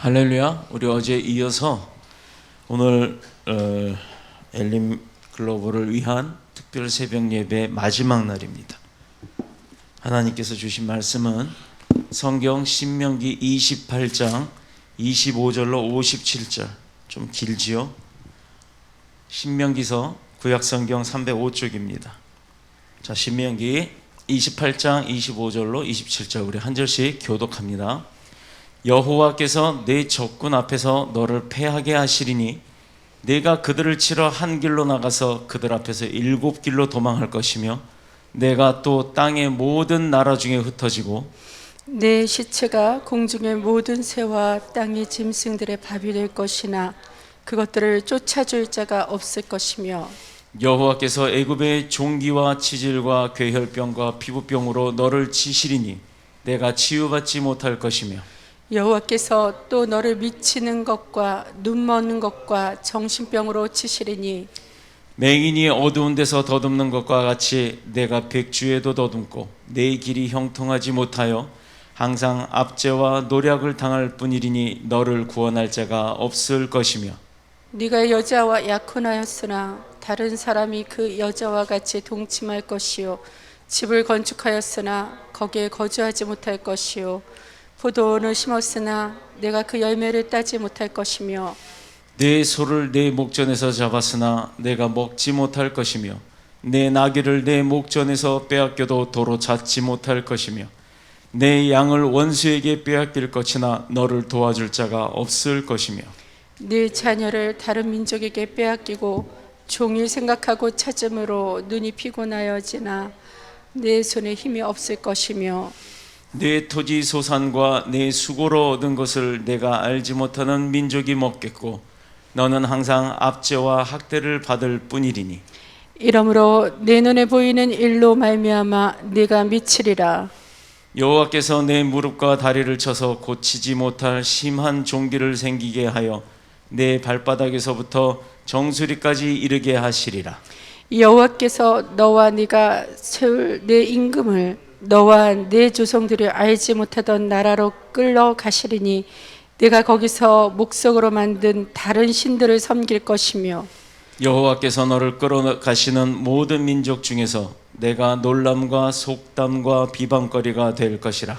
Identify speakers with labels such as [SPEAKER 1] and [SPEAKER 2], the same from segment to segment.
[SPEAKER 1] 할렐루야. 우리 어제 이어서 오늘 엘림 글로벌을 위한 특별 새벽 예배 마지막 날입니다. 하나님께서 주신 말씀은 성경 신명기 28장 25절로 57절, 좀 길지요. 신명기서 구약성경 305쪽입니다. 자, 신명기 28장 25절로 27절 우리 한 절씩 교독합니다. 여호와께서 내 적군 앞에서 너를 패하게 하시리니 내가 그들을 치러 한 길로 나가서 그들 앞에서 7길로 도망할 것이며 내가 또 땅의 모든 나라 중에 흩어지고
[SPEAKER 2] 내 시체가 공중의 모든 새와 땅의 짐승들의 밥이 될 것이나 그것들을 쫓아줄 자가 없을 것이며
[SPEAKER 1] 여호와께서 애굽의 종기와 치질과 괴혈병과 피부병으로 너를 치시리니 내가 치유받지 못할 것이며
[SPEAKER 2] 여호와께서 또 너를 미치는 것과 눈먼 것과 정신병으로 치시리니
[SPEAKER 1] 맹인이 어두운 데서 더듬는 것과 같이 내가 백주에도 더듬고 내 길이 형통하지 못하여 항상 압제와 노략을 당할 뿐이리니 너를 구원할 자가 없을 것이며
[SPEAKER 2] 네가 여자와 약혼하였으나 다른 사람이 그 여자와 같이 동침할 것이요 집을 건축하였으나 거기에 거주하지 못할 것이요 포도원을 심었으나 내가 그 열매를 따지 못할 것이며
[SPEAKER 1] 내 소를 내 목전에서 잡았으나 내가 먹지 못할 것이며 내 나귀를 내 목전에서 빼앗겨도 도로 찾지 못할 것이며 내 양을 원수에게 빼앗길 것이나 너를 도와줄 자가 없을 것이며
[SPEAKER 2] 네 자녀를 다른 민족에게 빼앗기고 종일 생각하고 찾음으로 눈이 피곤하여지나 내 손에 힘이 없을 것이며
[SPEAKER 1] 내 토지 소산과 내 수고로 얻은 것을 내가 알지 못하는 민족이 먹겠고 너는 항상 압제와 학대를 받을 뿐이리니
[SPEAKER 2] 이러므로 내 눈에 보이는 일로 말미암아 네가 미치리라.
[SPEAKER 1] 여호와께서 내 무릎과 다리를 쳐서 고치지 못할 심한 종기를 생기게 하여 내 발바닥에서부터 정수리까지 이르게 하시리라.
[SPEAKER 2] 여호와께서 너와 네가 세울 내 임금을 너와 내 조상들이 알지 못하던 나라로 끌러 가시리니 네가 거기서 목석으로 만든 다른 신들을 섬길 것이며
[SPEAKER 1] 여호와께서 너를 끌어가시는 모든 민족 중에서 내가 놀람과 속담과 비방거리가 될 것이라.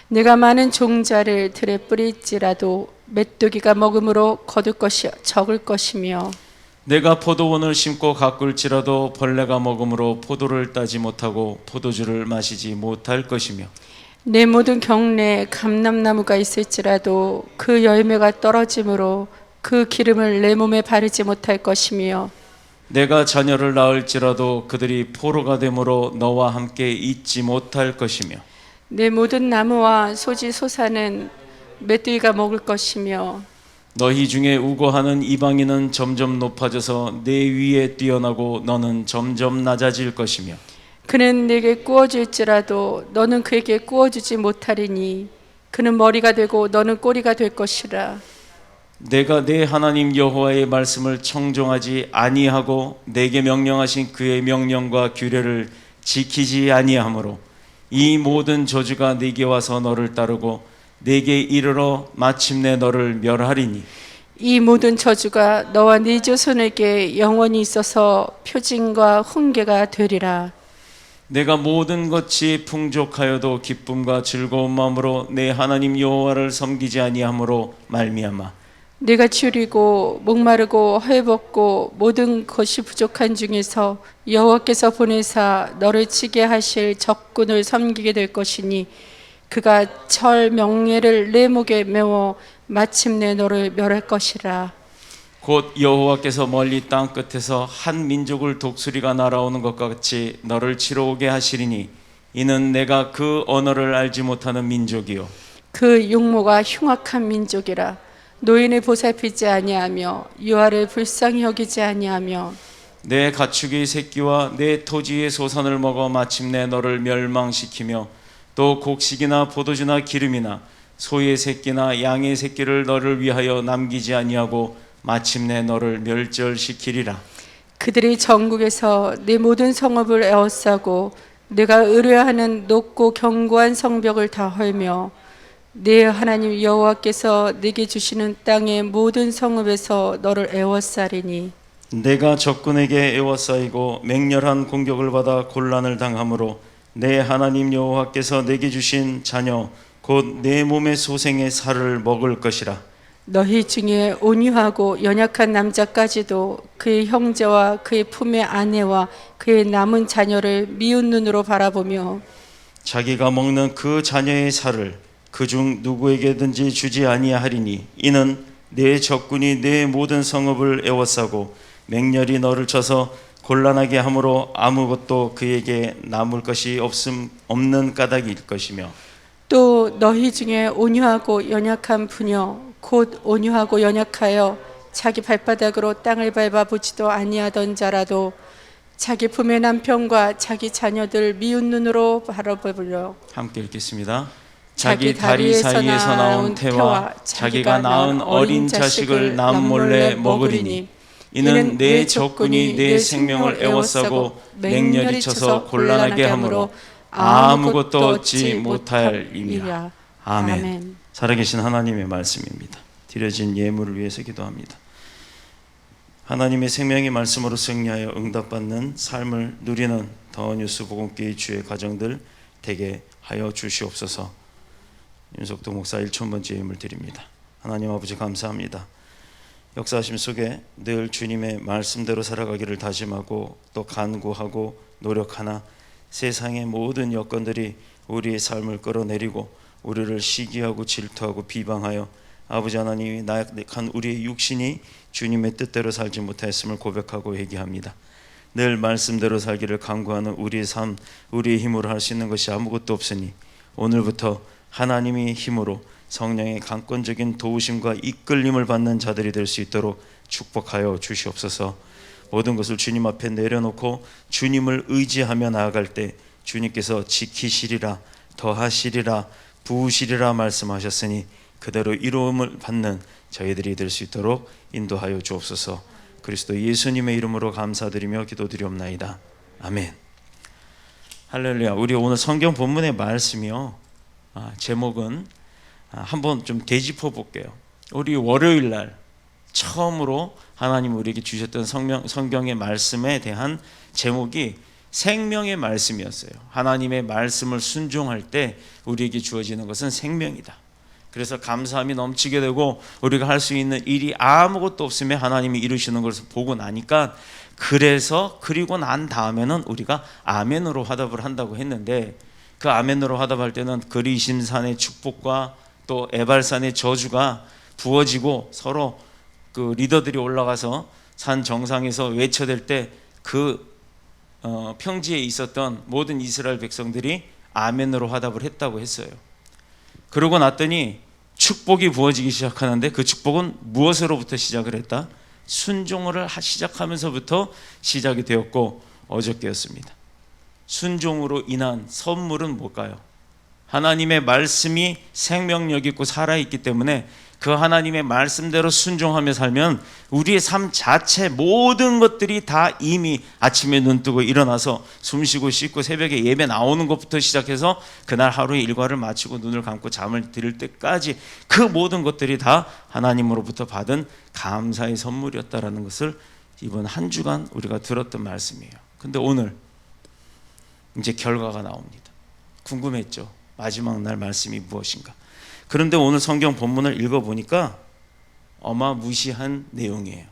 [SPEAKER 2] 내가 많은 종자를 들에 뿌릴지라도 메뚜기가 먹음으로 거둘 것이 적을 것이며
[SPEAKER 1] 내가 포도원을 심고 가꿀지라도 벌레가 먹음으로 포도를 따지 못하고 포도주를 마시지 못할 것이며
[SPEAKER 2] 내 모든 경내에 감람나무가 있을지라도 그 열매가 떨어짐으로 그 기름을 내 몸에 바르지 못할 것이며
[SPEAKER 1] 내가 자녀를 낳을지라도 그들이 포로가 되므로 너와 함께 있지 못할 것이며
[SPEAKER 2] 내 모든 나무와 소지 소사는 메뚜기가 먹을 것이며
[SPEAKER 1] 너희 중에 우고하는 이방인은 점점 높아져서 내 위에 뛰어나고 너는 점점 낮아질 것이며
[SPEAKER 2] 그는 내게 구워줄지라도 너는 그에게 구워주지 못하리니 그는 머리가 되고 너는 꼬리가 될 것이라.
[SPEAKER 1] 내가 내 하나님 여호와의 말씀을 청종하지 아니하고 내게 명령하신 그의 명령과 규례를 지키지 아니하므로 이 모든 저주가 내게 와서 너를 따르고 내게 이르러 마침내 너를 멸하리니
[SPEAKER 2] 이 모든 저주가 너와 네 조손에게 영원히 있어서 표징과 훈계가 되리라.
[SPEAKER 1] 내가 모든 것이 풍족하여도 기쁨과 즐거운 마음으로 내 하나님 여호와를 섬기지 아니하므로 말미암아
[SPEAKER 2] 네가 줄이고 목마르고 헐벗고 모든 것이 부족한 중에서 여호와께서 보내사 너를 치게 하실 적군을 섬기게 될 것이니 그가 철 명예를 내 목에 메워 마침내 너를 멸할 것이라.
[SPEAKER 1] 곧 여호와께서 멀리 땅 끝에서 한 민족을 독수리가 날아오는 것과 같이 너를 치러 오게 하시리니 이는 내가 그 언어를 알지 못하는 민족이요
[SPEAKER 2] 그 용모가 흉악한 민족이라. 노인을 보살피지 아니하며 유아를 불쌍히 여기지 아니하며
[SPEAKER 1] 내 가축의 새끼와 내 토지의 소산을 먹어 마침내 너를 멸망시키며 또 곡식이나 포도주나 기름이나 소의 새끼나 양의 새끼를 너를 위하여 남기지 아니하고 마침내 너를 멸절시키리라.
[SPEAKER 2] 그들이 전국에서 내 모든 성읍을 에워싸고 내가 의뢰하는 높고 견고한 성벽을 다 헐며 내 하나님 여호와께서 내게 주시는 땅의 모든 성읍에서 너를 애워싸리니
[SPEAKER 1] 내가 적군에게 애워싸이고 맹렬한 공격을 받아 곤란을 당함으로 내 하나님 여호와께서 내게 주신 자녀 곧 내 몸의 소생의 살을 먹을 것이라.
[SPEAKER 2] 너희 중에 온유하고 연약한 남자까지도 그의 형제와 그의 품의 아내와 그의 남은 자녀를 미운 눈으로 바라보며
[SPEAKER 1] 자기가 먹는 그 자녀의 살을 그중 누구에게든지 주지 아니하리니 이는 내 적군이 내 모든 성읍을 애워싸고 맹렬히 너를 쳐서 곤란하게 함으로 아무것도 그에게 남을 것이 없는 까닭일 것이며
[SPEAKER 2] 또 너희 중에 온유하고 연약한 부녀 곧 온유하고 연약하여 자기 발바닥으로 땅을 밟아보지도 아니하던 자라도 자기 품의 남편과 자기 자녀들 미운 눈으로 바라보려
[SPEAKER 1] 함께 읽겠습니다. 자기 다리 사이에서 나온 태와 자기가 낳은 어린 자식을 남몰래 먹으리니 이는 내 적군이 내 생명을 애워싸고 맹렬히 쳐서 곤란하게 함으로 아무것도 얻지 못할 임이라. 아멘. 살아계신 하나님의 말씀입니다. 드려진 예물을 위해서 기도합니다. 하나님의 생명의 말씀으로 승리하여 응답받는 삶을 누리는 더 뉴스 복음교회 주의 가정들 되게 하여 주시옵소서. 윤석도 목사 1000번째 예물 드립니다. 하나님 아버지 감사합니다. 역사하심 속에 늘 주님의 말씀대로 살아가기를 다짐하고 또 간구하고 노력하나 세상의 모든 여건들이 우리의 삶을 끌어내리고 우리를 시기하고 질투하고 비방하여 아버지 하나님이 나약한 우리의 육신이 주님의 뜻대로 살지 못하였음을 고백하고 회개합니다. 늘 말씀대로 살기를 간구하는 우리의 삶, 우리의 힘으로 할 수 있는 것이 아무것도 없으니 오늘부터 하나님의 힘으로 성령의 강권적인 도우심과 이끌림을 받는 자들이 될 수 있도록 축복하여 주시옵소서. 모든 것을 주님 앞에 내려놓고 주님을 의지하며 나아갈 때 주님께서 지키시리라, 더하시리라, 부으시리라 말씀하셨으니 그대로 이루음을 받는 저희들이 될 수 있도록 인도하여 주옵소서. 그리스도 예수님의 이름으로 감사드리며 기도드리옵나이다. 아멘. 할렐루야. 우리 오늘 성경 본문의 말씀이요, 제목은 한번 좀 되짚어 볼게요. 우리 월요일 날 처음으로 하나님 우리에게 주셨던 성경의 말씀에 대한 제목이 생명의 말씀이었어요. 하나님의 말씀을 순종할 때 우리에게 주어지는 것은 생명이다. 그래서 감사함이 넘치게 되고 우리가 할 수 있는 일이 아무것도 없으면 하나님이 이루시는 것을 보고 나니까 그리고 난 다음에는 우리가 아멘으로 화답을 한다고 했는데 그 아멘으로 화답할 때는 그리심산의 축복과 또 에발산의 저주가 부어지고 서로 그 리더들이 올라가서 산 정상에서 외쳐댈 때 그 평지에 있었던 모든 이스라엘 백성들이 아멘으로 화답을 했다고 했어요. 그러고 났더니 축복이 부어지기 시작하는데 그 축복은 무엇으로부터 시작을 했다? 순종을 시작하면서부터 시작이 되었고 어저께였습니다. 순종으로 인한 선물은 뭘까요? 하나님의 말씀이 생명력 있고 살아있기 때문에 그 하나님의 말씀대로 순종하며 살면 우리의 삶 자체 모든 것들이 다 이미 아침에 눈 뜨고 일어나서 숨쉬고 씻고 새벽에 예배 나오는 것부터 시작해서 그날 하루의 일과를 마치고 눈을 감고 잠을 들 때까지 그 모든 것들이 다 하나님으로부터 받은 감사의 선물이었다라는 것을 이번 한 주간 우리가 들었던 말씀이에요. 근데 오늘 이제 결과가 나옵니다. 궁금했죠? 마지막 날 말씀이 무엇인가? 그런데 오늘 성경 본문을 읽어보니까 어마무시한 내용이에요.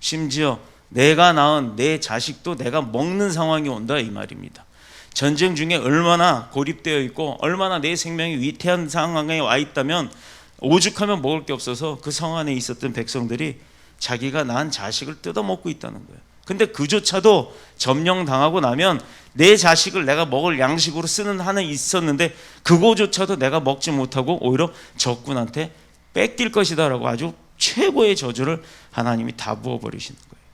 [SPEAKER 1] 심지어 내가 낳은 내 자식도 내가 먹는 상황이 온다 이 말입니다. 전쟁 중에 얼마나 고립되어 있고 얼마나 내 생명이 위태한 상황에 와 있다면 오죽하면 먹을 게 없어서 그 성 안에 있었던 백성들이 자기가 낳은 자식을 뜯어먹고 있다는 거예요. 근데 그조차도 점령당하고 나면 내 자식을 내가 먹을 양식으로 쓰는 한은 있었는데 그거조차도 내가 먹지 못하고 오히려 적군한테 뺏길 것이다라고 아주 최고의 저주를 하나님이 다 부어버리시는 거예요.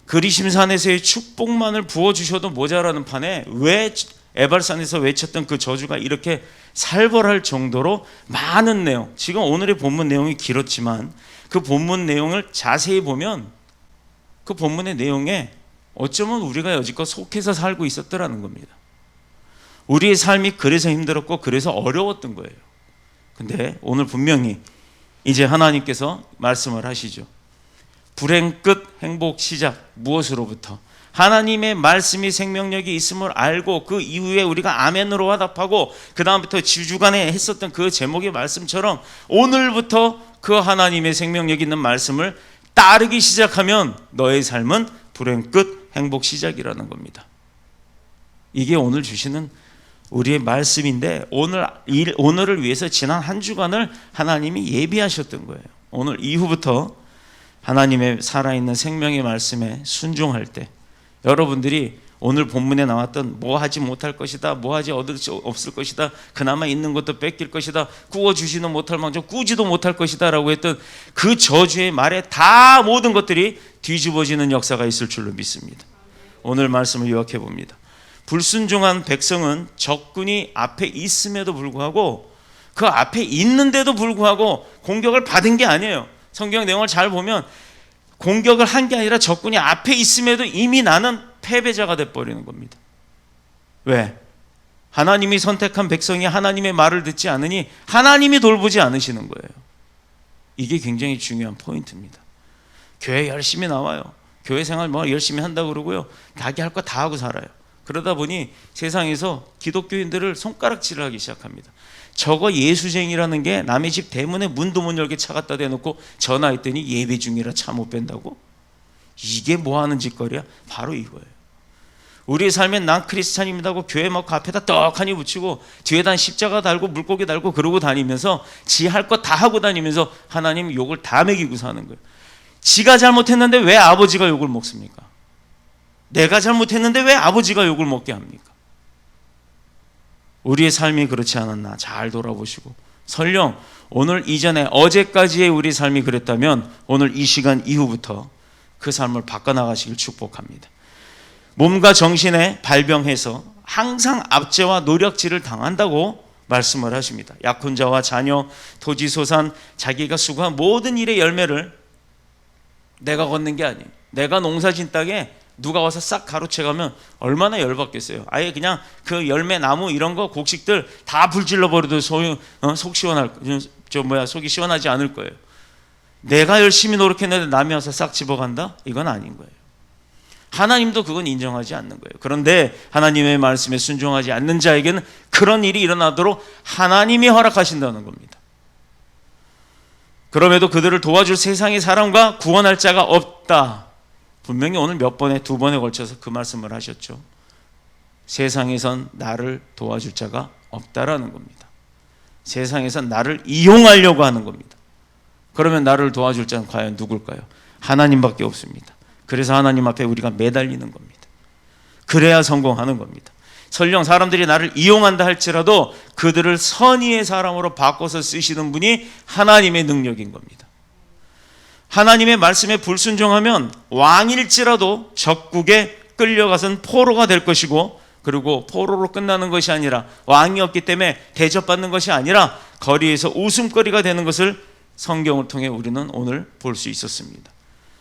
[SPEAKER 1] 그리심산에서의 축복만을 부어주셔도 모자라는 판에 왜 에발산에서 외쳤던 그 저주가 이렇게 살벌할 정도로 많은 내용, 지금 오늘의 본문 내용이 길었지만 그 본문 내용을 자세히 보면 그 본문의 내용에 어쩌면 우리가 여지껏 속해서 살고 있었더라는 겁니다. 우리의 삶이 그래서 힘들었고 그래서 어려웠던 거예요. 근데 오늘 분명히 이제 하나님께서 말씀을 하시죠. 불행 끝 행복 시작. 무엇으로부터? 하나님의 말씀이 생명력이 있음을 알고 그 이후에 우리가 아멘으로 화답하고 그 다음부터 주간에 했었던 그 제목의 말씀처럼 오늘부터 그 하나님의 생명력 있는 말씀을 따르기 시작하면 너의 삶은 불행 끝 행복 시작이라는 겁니다. 이게 오늘 주시는 우리의 말씀인데 오늘을 위해서 지난 한 주간을 하나님이 예비하셨던 거예요. 오늘 이후부터 하나님의 살아있는 생명의 말씀에 순종할 때 여러분들이 오늘 본문에 나왔던 뭐 하지 못할 것이다, 뭐 하지 얻을 수 없을 것이다, 그나마 있는 것도 뺏길 것이다, 구워주지는 못할 망정 꾸지도 못할 것이다 라고 했던 그 저주의 말에 다 모든 것들이 뒤집어지는 역사가 있을 줄로 믿습니다. 오늘 말씀을 요약해 봅니다. 불순종한 백성은 적군이 앞에 있음에도 불구하고 그 앞에 있는데도 불구하고 공격을 받은 게 아니에요. 성경 내용을 잘 보면 공격을 한 게 아니라 적군이 앞에 있음에도 이미 나는 패배자가 돼버리는 겁니다. 왜? 하나님이 선택한 백성이 하나님의 말을 듣지 않으니 하나님이 돌보지 않으시는 거예요. 이게 굉장히 중요한 포인트입니다. 교회 열심히 나와요. 교회 생활 뭐 열심히 한다고 그러고요. 자기 할 거 다 하고 살아요. 그러다 보니 세상에서 기독교인들을 손가락질을 하기 시작합니다. 저거 예수쟁이라는 게 남의 집 대문에 문도 못 열게 차 갖다 대놓고 전화했더니 예배 중이라 차 못 뺀다고? 이게 뭐 하는 짓거리야? 바로 이거예요. 우리의 삶엔 난 크리스찬입니다고 교회 막 앞에다 떡하니 붙이고 뒤에다 십자가 달고 물고기 달고 그러고 다니면서 지 할 거 다 하고 다니면서 하나님 욕을 다 먹이고 사는 거예요. 지가 잘못했는데 왜 아버지가 욕을 먹습니까? 내가 잘못했는데 왜 아버지가 욕을 먹게 합니까? 우리의 삶이 그렇지 않았나 잘 돌아보시고 설령 오늘 이전에 어제까지의 우리 삶이 그랬다면 오늘 이 시간 이후부터 그 삶을 바꿔나가시길 축복합니다. 몸과 정신에 발병해서 항상 압제와 노력질을 당한다고 말씀을 하십니다. 약혼자와 자녀, 토지소산, 자기가 수고한 모든 일의 열매를 내가 걷는 게 아니에요. 내가 농사진 땅에 누가 와서 싹 가로채가면 얼마나 열받겠어요. 아예 그냥 그 열매 나무 이런 거 곡식들 다 불질러 버려도 속 시원할 속이 시원하지 않을 거예요. 내가 열심히 노력했는데 남이 와서 싹 집어간다? 이건 아닌 거예요. 하나님도 그건 인정하지 않는 거예요. 그런데 하나님의 말씀에 순종하지 않는 자에게는 그런 일이 일어나도록 하나님이 허락하신다는 겁니다. 그럼에도 그들을 도와줄 세상의 사람과 구원할 자가 없다. 분명히 오늘 몇 번에 두 번에 걸쳐서 그 말씀을 하셨죠. 세상에선 나를 도와줄 자가 없다라는 겁니다. 세상에선 나를 이용하려고 하는 겁니다. 그러면 나를 도와줄 자는 과연 누굴까요? 하나님밖에 없습니다. 그래서 하나님 앞에 우리가 매달리는 겁니다. 그래야 성공하는 겁니다. 설령 사람들이 나를 이용한다 할지라도 그들을 선의의 사람으로 바꿔서 쓰시는 분이 하나님의 능력인 겁니다. 하나님의 말씀에 불순종하면 왕일지라도 적국에 끌려가선 포로가 될 것이고 그리고 포로로 끝나는 것이 아니라 왕이 없기 때문에 대접받는 것이 아니라 거리에서 웃음거리가 되는 것을 성경을 통해 우리는 오늘 볼 수 있었습니다.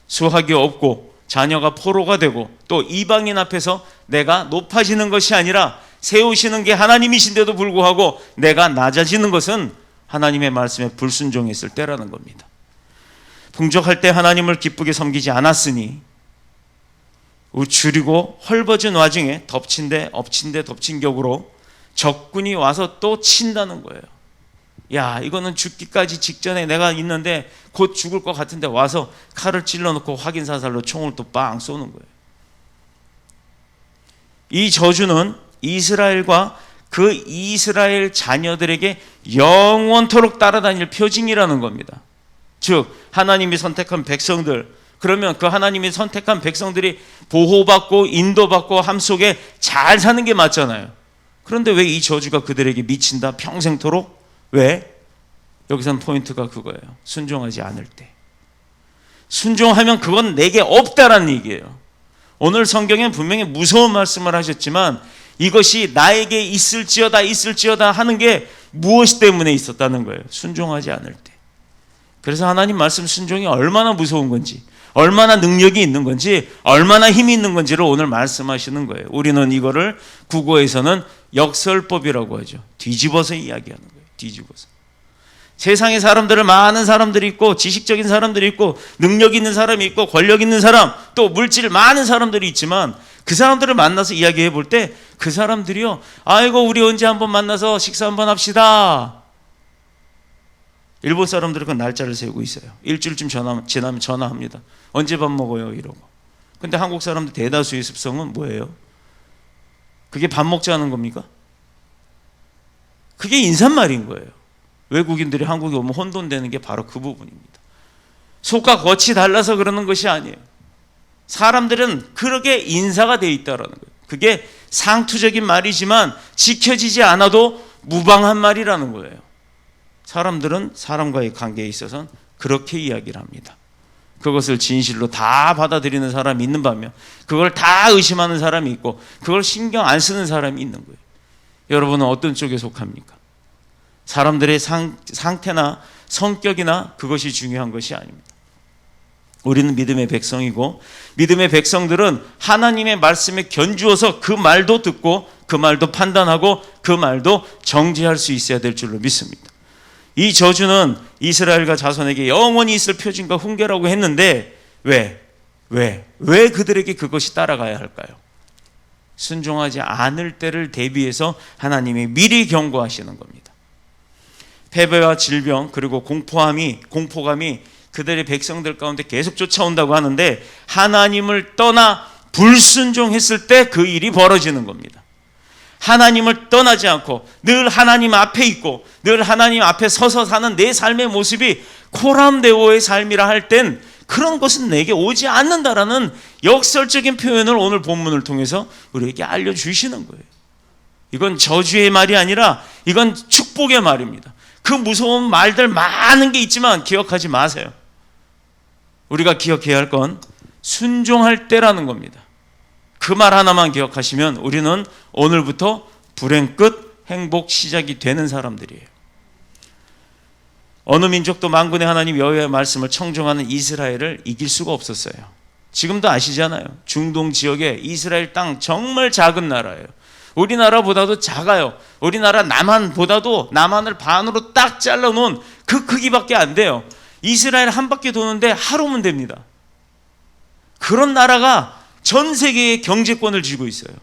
[SPEAKER 1] 수학이 없고 자녀가 포로가 되고 또 이방인 앞에서 내가 높아지는 것이 아니라 세우시는 게 하나님이신데도 불구하고 내가 낮아지는 것은 하나님의 말씀에 불순종했을 때라는 겁니다. 풍족할 때 하나님을 기쁘게 섬기지 않았으니 줄이고 헐벗은 와중에 덮친 데 엎친 데 덮친 격으로 적군이 와서 또 친다는 거예요. 야, 이거는 죽기까지 직전에 내가 있는데 곧 죽을 것 같은데 와서 칼을 찔러놓고 확인사살로 총을 또 빵 쏘는 거예요. 이 저주는 이스라엘과 그 이스라엘 자녀들에게 영원토록 따라다닐 표징이라는 겁니다. 즉 하나님이 선택한 백성들, 그러면 그 하나님이 선택한 백성들이 보호받고 인도받고 함 속에 잘 사는 게 맞잖아요. 그런데 왜 이 저주가 그들에게 미친다 평생토록? 왜? 여기서는 포인트가 그거예요. 순종하지 않을 때. 순종하면 그건 내게 없다라는 얘기예요. 오늘 성경엔 분명히 무서운 말씀을 하셨지만 이것이 나에게 있을지어다 하는 게 무엇 때문에 있었다는 거예요. 순종하지 않을 때. 그래서 하나님 말씀 순종이 얼마나 무서운 건지, 얼마나 능력이 있는 건지, 얼마나 힘이 있는 건지를 오늘 말씀하시는 거예요. 우리는 이거를 국어에서는 역설법이라고 하죠. 뒤집어서 이야기하는 거예요. 뒤집어서. 세상에 많은 사람들이 있고, 지식적인 사람들이 있고, 능력 있는 사람이 있고, 권력 있는 사람, 또 물질 많은 사람들이 있지만, 그 사람들을 만나서 이야기해 볼 때 그 사람들이요, 아이고 우리 언제 한번 만나서 식사 한번 합시다. 일본 사람들은 그 날짜를 세우고 있어요. 일주일쯤 지나면 전화합니다. 언제 밥 먹어요? 이러고. 근데 한국 사람들 대다수의 습성은 뭐예요? 그게 밥 먹자는 겁니까? 그게 인사말인 거예요. 외국인들이 한국에 오면 혼돈되는 게 바로 그 부분입니다. 속과 겉이 달라서 그러는 것이 아니에요. 사람들은 그렇게 인사가 되어 있다라는 거예요. 그게 상투적인 말이지만 지켜지지 않아도 무방한 말이라는 거예요. 사람들은 사람과의 관계에 있어서는 그렇게 이야기를 합니다. 그것을 진실로 다 받아들이는 사람이 있는 반면 그걸 다 의심하는 사람이 있고 그걸 신경 안 쓰는 사람이 있는 거예요. 여러분은 어떤 쪽에 속합니까? 사람들의 상태나 성격이나 그것이 중요한 것이 아닙니다. 우리는 믿음의 백성이고 믿음의 백성들은 하나님의 말씀에 견주어서 그 말도 듣고 그 말도 판단하고 그 말도 정죄할 수 있어야 될 줄로 믿습니다. 이 저주는 이스라엘과 자손에게 영원히 있을 표징과 훈계라고 했는데 왜 그들에게 그것이 따라가야 할까요? 순종하지 않을 때를 대비해서 하나님이 미리 경고하시는 겁니다. 패배와 질병 그리고 공포감이 그들의 백성들 가운데 계속 쫓아온다고 하는데 하나님을 떠나 불순종했을 때 그 일이 벌어지는 겁니다. 하나님을 떠나지 않고 늘 하나님 앞에 있고 늘 하나님 앞에 서서 사는 내 삶의 모습이 코람데오의 삶이라 할 땐 그런 것은 내게 오지 않는다라는 역설적인 표현을 오늘 본문을 통해서 우리에게 알려주시는 거예요. 이건 저주의 말이 아니라 이건 축복의 말입니다. 그 무서운 말들 많은 게 있지만 기억하지 마세요. 우리가 기억해야 할 건 순종할 때라는 겁니다. 그 말 하나만 기억하시면 우리는 오늘부터 불행 끝 행복 시작이 되는 사람들이에요. 어느 민족도 만군의 하나님 여호와의 말씀을 청종하는 이스라엘을 이길 수가 없었어요. 지금도 아시잖아요. 중동 지역에 이스라엘 땅 정말 작은 나라예요. 우리나라보다도 작아요. 우리나라 남한을 반으로 딱 잘라놓은 그 크기밖에 안 돼요. 이스라엘 한 바퀴 도는데 하루면 됩니다. 그런 나라가 전 세계의 경제권을 쥐고 있어요.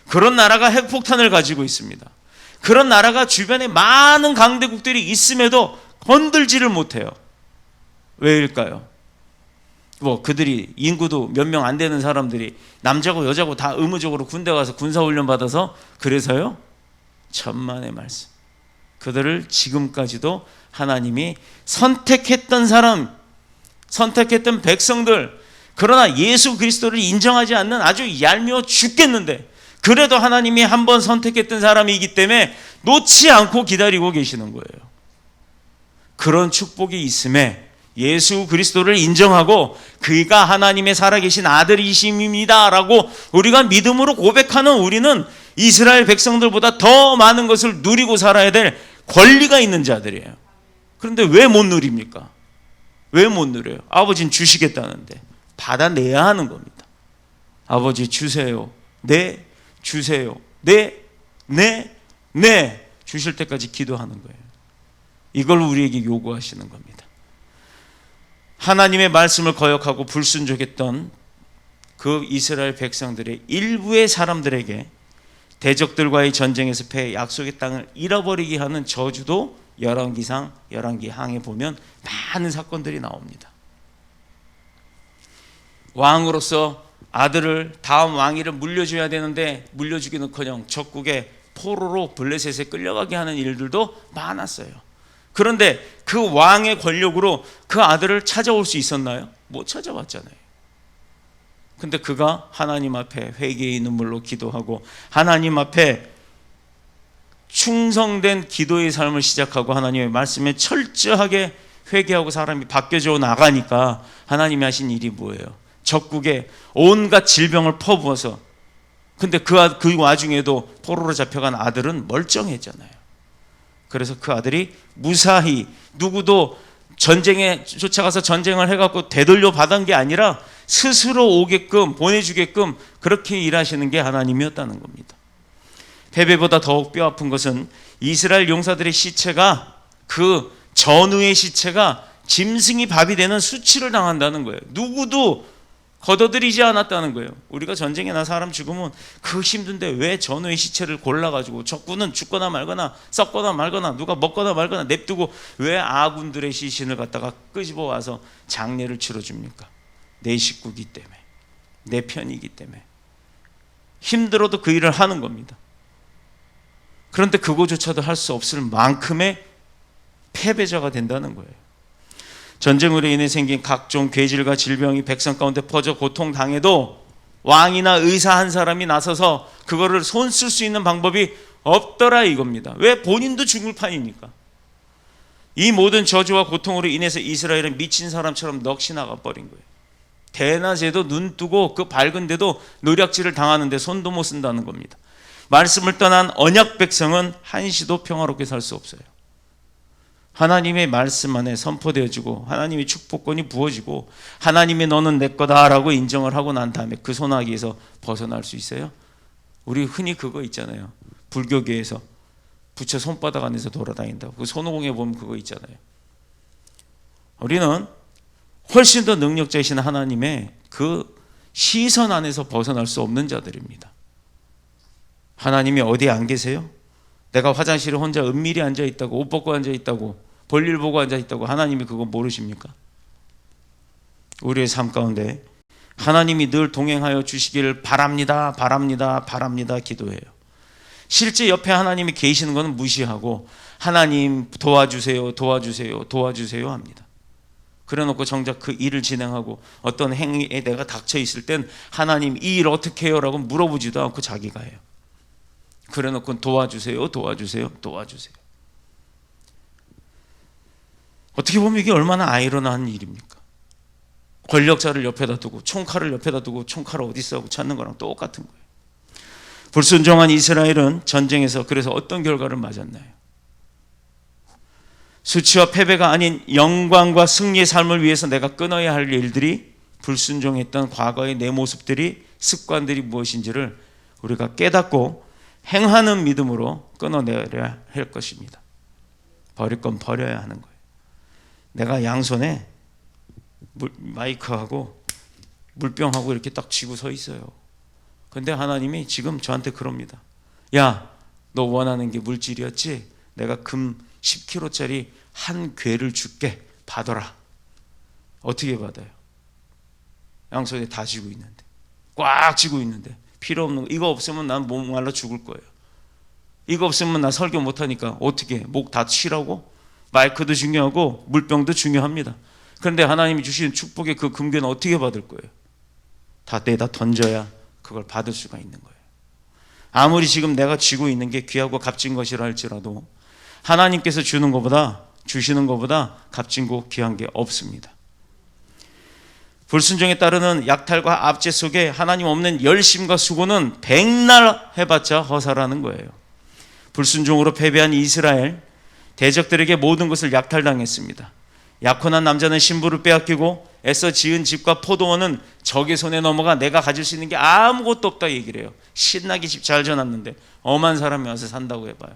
[SPEAKER 1] 그런 나라가 핵폭탄을 가지고 있습니다. 그런 나라가 주변에 많은 강대국들이 있음에도 건들지를 못해요. 왜일까요? 그들이 인구도 몇 명 안 되는 사람들이 남자고 여자고 다 의무적으로 군대 가서 군사훈련 받아서 그래서요? 천만의 말씀. 그들을 지금까지도 하나님이 선택했던 백성들, 그러나 예수 그리스도를 인정하지 않는 아주 얄미워 죽겠는데 그래도 하나님이 한번 선택했던 사람이기 때문에 놓지 않고 기다리고 계시는 거예요. 그런 축복이 있음에 예수 그리스도를 인정하고 그가 하나님의 살아계신 아들이심입니다 라고 우리가 믿음으로 고백하는 우리는 이스라엘 백성들보다 더 많은 것을 누리고 살아야 될 권리가 있는 자들이에요. 그런데 왜 못 누립니까? 왜 못 누려요? 아버지는 주시겠다는데 받아내야 하는 겁니다. 아버지 주세요. 네 주세요. 네 주실 때까지 기도하는 거예요. 이걸 우리에게 요구하시는 겁니다. 하나님의 말씀을 거역하고 불순종했던 그 이스라엘 백성들의 일부의 사람들에게 대적들과의 전쟁에서 패해 약속의 땅을 잃어버리게 하는 저주도 열왕기항에 보면 많은 사건들이 나옵니다. 왕으로서 아들을 다음 왕위를 물려줘야 되는데 물려주기는커녕 적국의 포로로 블레셋에 끌려가게 하는 일들도 많았어요. 그런데 그 왕의 권력으로 그 아들을 찾아올 수 있었나요? 못 찾아왔잖아요. 근데 그가 하나님 앞에 회개의 눈물로 기도하고 하나님 앞에 충성된 기도의 삶을 시작하고 하나님의 말씀에 철저하게 회개하고 사람이 바뀌어져 나가니까 하나님이 하신 일이 뭐예요? 적국에 온갖 질병을 퍼부어서, 근데 그 와중에도 포로로 잡혀간 아들은 멀쩡했잖아요. 그래서 그 아들이 무사히 누구도 전쟁에 쫓아가서 전쟁을 해갖고 되돌려 받은 게 아니라 스스로 오게끔 보내주게끔 그렇게 일하시는 게 하나님이었다는 겁니다. 패배보다 더욱 뼈 아픈 것은 이스라엘 용사들의 시체가, 그 전우의 시체가 짐승이 밥이 되는 수치를 당한다는 거예요. 누구도 걷어들이지 않았다는 거예요. 우리가 전쟁에나 사람 죽으면 그 힘든데 왜 전우의 시체를 골라가지고, 적군은 죽거나 말거나 썩거나 말거나 누가 먹거나 말거나 냅두고 왜 아군들의 시신을 갖다가 끄집어 와서 장례를 치러줍니까? 내 식구이기 때문에, 내 편이기 때문에. 힘들어도 그 일을 하는 겁니다. 그런데 그거조차도 할 수 없을 만큼의 패배자가 된다는 거예요. 전쟁으로 인해 생긴 각종 괴질과 질병이 백성 가운데 퍼져 고통당해도 왕이나 의사 한 사람이 나서서 그거를 손 쓸 수 있는 방법이 없더라 이겁니다. 왜? 본인도 죽을 판이니까. 이 모든 저주와 고통으로 인해서 이스라엘은 미친 사람처럼 넋이 나가버린 거예요. 대낮에도 눈 뜨고 그 밝은데도 노략질을 당하는데 손도 못 쓴다는 겁니다. 말씀을 떠난 언약 백성은 한시도 평화롭게 살 수 없어요. 하나님의 말씀 안에 선포되어지고 하나님의 축복권이 부어지고 하나님이 너는 내 거다라고 인정을 하고 난 다음에 그 소나기에서 벗어날 수 있어요? 우리 흔히 그거 있잖아요. 불교계에서 부처 손바닥 안에서 돌아다닌다고. 그 손오공에 보면 그거 있잖아요. 우리는 훨씬 더 능력자이신 하나님의 그 시선 안에서 벗어날 수 없는 자들입니다. 하나님이 어디에 안 계세요? 내가 화장실에 혼자 은밀히 앉아있다고, 옷 벗고 앉아있다고, 볼일 보고 앉아있다고 하나님이 그거 모르십니까? 우리의 삶 가운데 하나님이 늘 동행하여 주시기를 바랍니다, 바랍니다, 바랍니다 기도해요. 실제 옆에 하나님이 계시는 것은 무시하고 하나님 도와주세요, 도와주세요, 도와주세요 합니다. 그래놓고 정작 그 일을 진행하고 어떤 행위에 내가 닥쳐 있을 땐 하나님 이 일 어떻게 해요? 라고 물어보지도 않고 자기가 해요. 그래놓고 도와주세요, 도와주세요, 도와주세요. 어떻게 보면 이게 얼마나 아이러니한 일입니까? 권력자를 옆에다 두고 총칼을 옆에다 두고 총칼을 어디 있어 하고 찾는 거랑 똑같은 거예요. 불순종한 이스라엘은 전쟁에서 그래서 어떤 결과를 맞았나요? 수치와 패배가 아닌 영광과 승리의 삶을 위해서 내가 끊어야 할 일들이, 불순종했던 과거의 내 모습들이, 습관들이 무엇인지를 우리가 깨닫고 행하는 믿음으로 끊어내야 할 것입니다. 버릴 건 버려야 하는 거예요. 내가 양손에 마이크하고 물병하고 이렇게 딱 쥐고 서 있어요. 근데 하나님이 지금 저한테 그럽니다. 야, 너 원하는 게 물질이었지? 내가 금 10kg짜리 한 괴를 줄게. 받아라. 어떻게 받아요? 양손에 다 쥐고 있는데, 꽉 쥐고 있는데, 필요 없는 거. 이거 없으면 난 목말라 죽을 거예요. 이거 없으면 나 설교 못하니까 어떻게 목 다 치라고? 마이크도 중요하고 물병도 중요합니다. 그런데 하나님이 주신 축복의 그 금괴는 어떻게 받을 거예요? 다 내다 던져야 그걸 받을 수가 있는 거예요. 아무리 지금 내가 쥐고 있는 게 귀하고 값진 것이라 할지라도 하나님께서 주시는 것보다 값진고 귀한 게 없습니다. 불순종에 따르는 약탈과 압제 속에 하나님 없는 열심과 수고는 백날 해봤자 허사라는 거예요. 불순종으로 패배한 이스라엘, 대적들에게 모든 것을 약탈당했습니다. 약혼한 남자는 신부를 빼앗기고 애써 지은 집과 포도원은 적의 손에 넘어가 내가 가질 수 있는 게 아무것도 없다 얘기를 해요. 신나게 집 잘 져놨는데 엄한 사람이 와서 산다고 해봐요.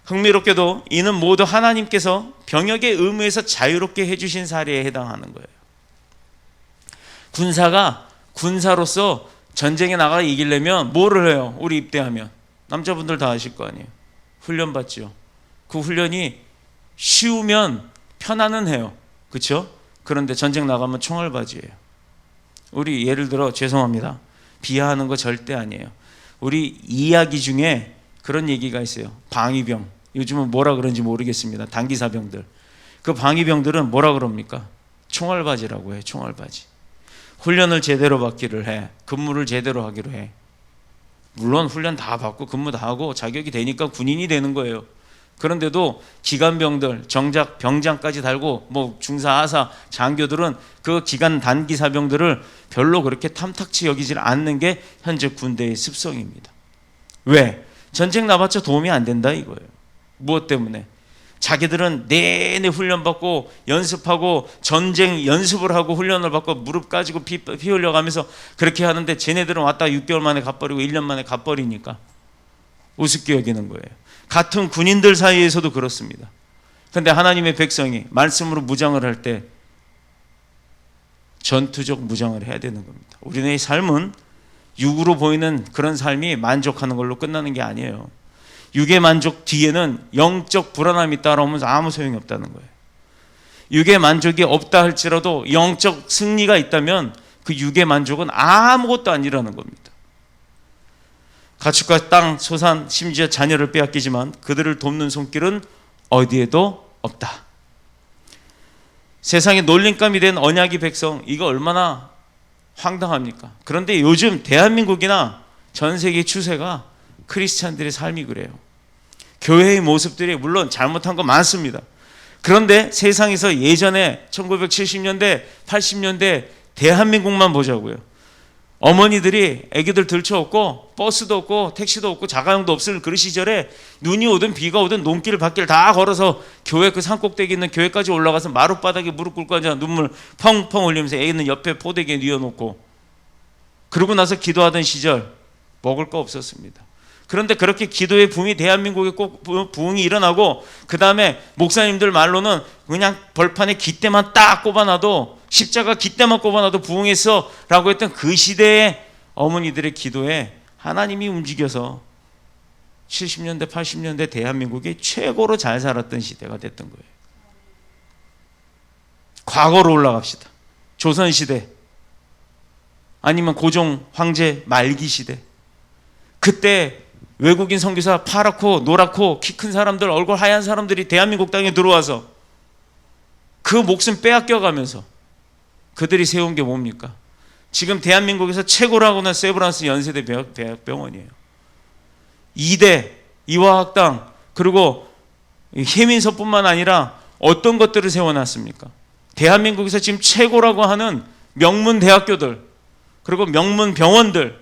[SPEAKER 1] 흥미롭게도 이는 모두 하나님께서 병역의 의무에서 자유롭게 해주신 사례에 해당하는 거예요. 군사로서 전쟁에 나가 이기려면 뭐를 해요? 우리 입대하면 남자분들 다 아실 거 아니에요. 훈련 받죠. 그 훈련이 쉬우면 편안은 해요. 그렇죠? 그런데 전쟁 나가면 총알바지예요. 우리 예를 들어 죄송합니다. 비하하는 거 절대 아니에요. 우리 이야기 중에 그런 얘기가 있어요. 방위병. 요즘은 뭐라 그런지 모르겠습니다. 단기사병들. 그 방위병들은 뭐라 그럽니까? 총알바지라고 해요. 총알바지. 훈련을 제대로 받기를 해. 근무를 제대로 하기로 해. 물론 훈련 다 받고 근무 다 하고 자격이 되니까 군인이 되는 거예요. 그런데도 기간병들, 정작 병장까지 달고 뭐 중사, 하사, 장교들은 그 기간 단기 사병들을 별로 그렇게 탐탁치 여기질 않는 게 현재 군대의 습성입니다. 왜? 전쟁 나봤자 도움이 안 된다 이거예요. 무엇 때문에? 자기들은 내내 훈련받고 연습하고 전쟁 연습을 하고 훈련을 받고 무릎 까지고 피 흘려가면서 그렇게 하는데 쟤네들은 왔다 6개월 만에 갚버리고 1년 만에 갚버리니까 우습게 여기는 거예요. 같은 군인들 사이에서도 그렇습니다. 그런데 하나님의 백성이 말씀으로 무장을 할 때 전투적 무장을 해야 되는 겁니다. 우리의 삶은 육으로 보이는 그런 삶이 만족하는 걸로 끝나는 게 아니에요. 육의 만족 뒤에는 영적 불안함이 따라오면서 아무 소용이 없다는 거예요. 육의 만족이 없다 할지라도 영적 승리가 있다면 그 육의 만족은 아무것도 아니라는 겁니다. 가축과 땅, 소산, 심지어 자녀를 빼앗기지만 그들을 돕는 손길은 어디에도 없다. 세상에 놀림감이 된 언약의 백성, 이거 얼마나 황당합니까? 그런데 요즘 대한민국이나 전 세계 추세가 크리스찬들의 삶이 그래요. 교회의 모습들이 물론 잘못한 거 많습니다. 그런데 세상에서 예전에 1970년대, 80년대 대한민국만 보자고요. 어머니들이 아기들 들쳐없고 버스도 없고 택시도 없고 자가용도 없을 그 시절에 눈이 오든 비가 오든 논길 밖을 다 걸어서 교회 그 산꼭대기 있는 교회까지 올라가서 마룻바닥에 무릎 꿇고 앉아 눈물 펑펑 흘리면서 애는 옆에 포대기에 뉘어놓고 그러고 나서 기도하던 시절 먹을 거 없었습니다. 그런데 그렇게 기도의 붐이 대한민국에 꼭 부흥이 일어나고 그 다음에 목사님들 말로는 그냥 벌판에 깃대만 딱 꼽아놔도 십자가 깃대만 꼽아놔도 부흥했어 라고 했던 그 시대의 어머니들의 기도에 하나님이 움직여서 70년대 80년대 대한민국이 최고로 잘 살았던 시대가 됐던 거예요. 과거로 올라갑시다. 조선시대 아니면 고종 황제 말기 시대, 그때 외국인 선교사 파랗고 노랗고 키 큰 사람들, 얼굴 하얀 사람들이 대한민국 땅에 들어와서 그 목숨 빼앗겨가면서 그들이 세운 게 뭡니까? 지금 대한민국에서 최고라고는 세브란스 연세대 대학병원이에요. 2대 이화학당 그리고 해민서뿐만 아니라 어떤 것들을 세워놨습니까? 대한민국에서 지금 최고라고 하는 명문 대학교들 그리고 명문 병원들,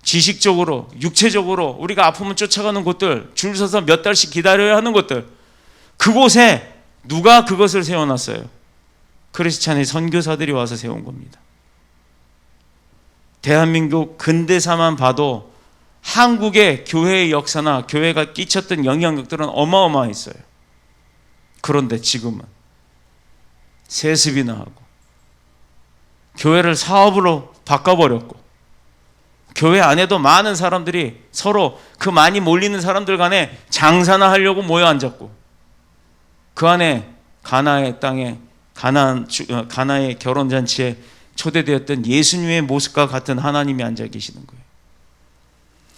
[SPEAKER 1] 지식적으로 육체적으로 우리가 아프면 쫓아가는 곳들, 줄 서서 몇 달씩 기다려야 하는 곳들, 그곳에 누가 그것을 세워놨어요? 크리스찬의 선교사들이 와서 세운 겁니다. 대한민국 근대사만 봐도 한국의 교회의 역사나 교회가 끼쳤던 영향력들은 어마어마했어요. 그런데 지금은 세습이나 하고 교회를 사업으로 바꿔버렸고 교회 안에도 많은 사람들이 서로 그 많이 몰리는 사람들 간에 장사나 하려고 모여 앉았고 그 안에 가나의 땅에 가나의 결혼잔치에 초대되었던 예수님의 모습과 같은 하나님이 앉아 계시는 거예요.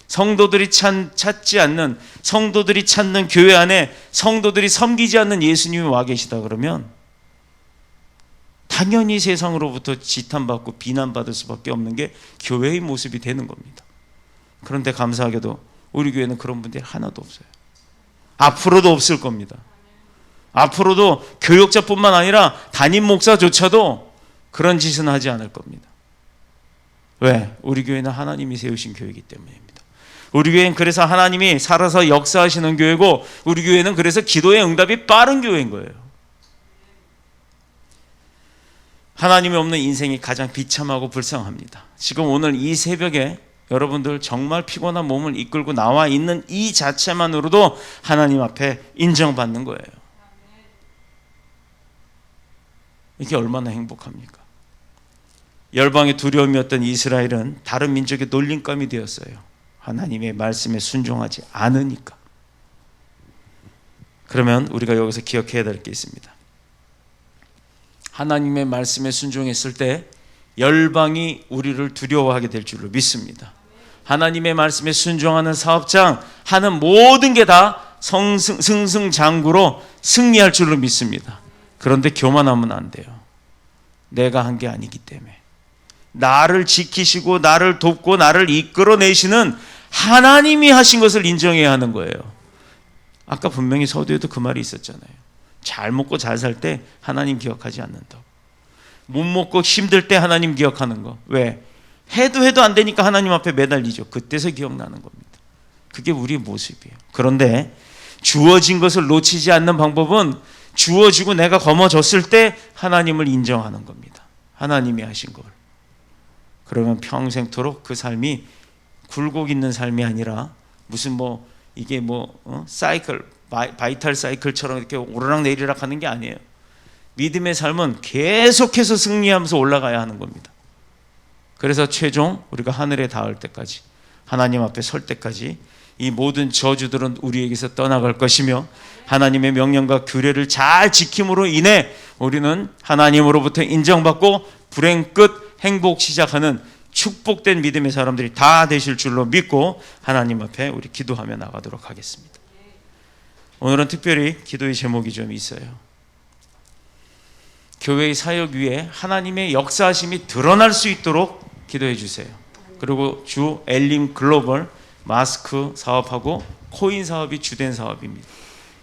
[SPEAKER 1] 성도들이 찾지 않는, 성도들이 찾는 교회 안에 성도들이 섬기지 않는 예수님이 와 계시다 그러면 당연히 세상으로부터 지탄받고 비난받을 수밖에 없는 게 교회의 모습이 되는 겁니다. 그런데 감사하게도 우리 교회는 그런 분들이 하나도 없어요. 앞으로도 없을 겁니다. 앞으로도 교역자뿐만 아니라 담임 목사조차도 그런 짓은 하지 않을 겁니다. 왜? 우리 교회는 하나님이 세우신 교회이기 때문입니다. 우리 교회는 그래서 하나님이 살아서 역사하시는 교회고 우리 교회는 그래서 기도의 응답이 빠른 교회인 거예요. 하나님이 없는 인생이 가장 비참하고 불쌍합니다. 지금 오늘 이 새벽에 여러분들 정말 피곤한 몸을 이끌고 나와 있는 이 자체만으로도 하나님 앞에 인정받는 거예요. 이게 얼마나 행복합니까? 열방의 두려움이었던 이스라엘은 다른 민족의 놀림감이 되었어요. 하나님의 말씀에 순종하지 않으니까. 그러면 우리가 여기서 기억해야 될 게 있습니다. 하나님의 말씀에 순종했을 때 열방이 우리를 두려워하게 될 줄로 믿습니다. 하나님의 말씀에 순종하는 사업장 하는 모든 게 다 승승장구로 승리할 줄로 믿습니다. 그런데 교만하면 안 돼요. 내가 한 게 아니기 때문에. 나를 지키시고 나를 돕고 나를 이끌어내시는 하나님이 하신 것을 인정해야 하는 거예요. 아까 분명히 서두에도 그 말이 있었잖아요. 잘 먹고 잘 살 때 하나님 기억하지 않는다고. 못 먹고 힘들 때 하나님 기억하는 거. 왜? 해도 안 되니까 하나님 앞에 매달리죠. 그때서 기억나는 겁니다. 그게 우리의 모습이에요. 그런데 주어진 것을 놓치지 않는 방법은 주어지고 내가 거머졌을 때 하나님을 인정하는 겁니다. 하나님이 하신 걸. 그러면 평생토록 그 삶이 굴곡 있는 삶이 아니라 무슨 이게 사이클, 바이탈 사이클처럼 이렇게 오르락 내리락 하는 게 아니에요. 믿음의 삶은 계속해서 승리하면서 올라가야 하는 겁니다. 그래서 최종 우리가 하늘에 닿을 때까지, 하나님 앞에 설 때까지 이 모든 저주들은 우리에게서 떠나갈 것이며 하나님의 명령과 규례를 잘 지킴으로 인해 우리는 하나님으로부터 인정받고 불행 끝 행복 시작하는 축복된 믿음의 사람들이 다 되실 줄로 믿고 하나님 앞에 우리 기도하며 나가도록 하겠습니다. 오늘은 특별히 기도의 제목이 좀 있어요. 교회의 사역 위에 하나님의 역사하심이 드러날 수 있도록 기도해 주세요. 그리고 주 엘림 글로벌 마스크 사업하고 코인 사업이 주된 사업입니다.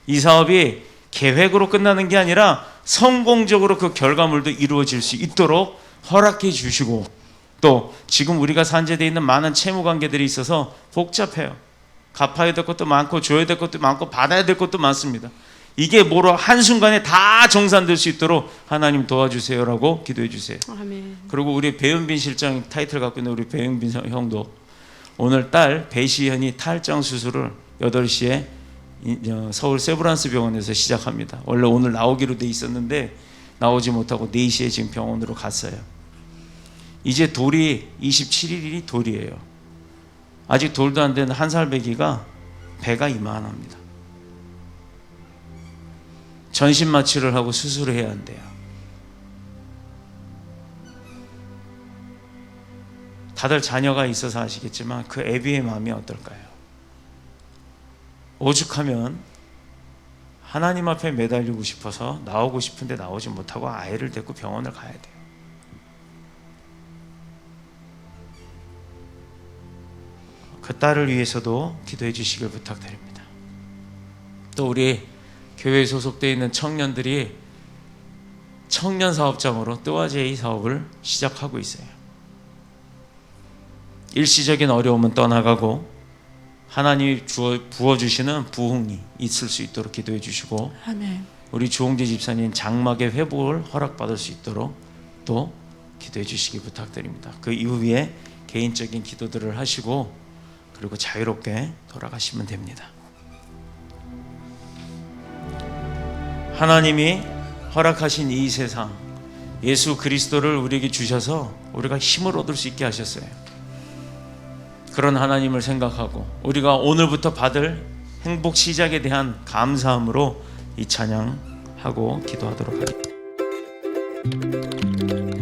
[SPEAKER 1] 이 사업이 계획으로 끝나는 게 아니라 성공적으로 그 결과물도 이루어질 수 있도록 허락해 주시고, 또 지금 우리가 산재되어 있는 많은 채무 관계들이 있어서 복잡해요. 갚아야 될 것도 많고 줘야 될 것도 많고 받아야 될 것도 많습니다. 이게 뭐로 한순간에 다 정산될 수 있도록 하나님 도와주세요라고 기도해 주세요.
[SPEAKER 2] 아멘.
[SPEAKER 1] 그리고 우리 배은빈 실장 타이틀 갖고 있는 우리 배은빈 형도 오늘 딸 배시현이 탈장 수술을 8시에 서울 세브란스 병원에서 시작합니다. 원래 오늘 나오기로 돼 있었는데 나오지 못하고 4시에 지금 병원으로 갔어요. 이제 돌이 27일이 돌이에요. 아직 돌도 안 된 1살 배기가 배가 이만합니다. 전신 마취를 하고 수술을 해야 한대요. 다들 자녀가 있어서 아시겠지만 그 애비의 마음이 어떨까요? 오죽하면 하나님 앞에 매달리고 싶어서 나오고 싶은데 나오지 못하고 아이를 데리고 병원을 가야 돼요. 그 딸을 위해서도 기도해 주시길 부탁드립니다. 또 우리 교회에 소속되어 있는 청년들이 청년 사업장으로 뜨와제이 사업을 시작하고 있어요. 일시적인 어려움은 떠나가고 하나님이 부어주시는 부흥이 있을 수 있도록 기도해 주시고,
[SPEAKER 2] 아멘.
[SPEAKER 1] 우리 주홍재 집사님 장막의 회복을 허락받을 수 있도록 또 기도해 주시기 부탁드립니다. 그 이후에 개인적인 기도들을 하시고 그리고 자유롭게 돌아가시면 됩니다. 하나님이 허락하신 이 세상, 예수 그리스도를 우리에게 주셔서 우리가 힘을 얻을 수 있게 하셨어요. 그런 하나님을 생각하고 우리가 오늘부터 받을 행복 시작에 대한 감사함으로 이 찬양하고 기도하도록 하겠습니다.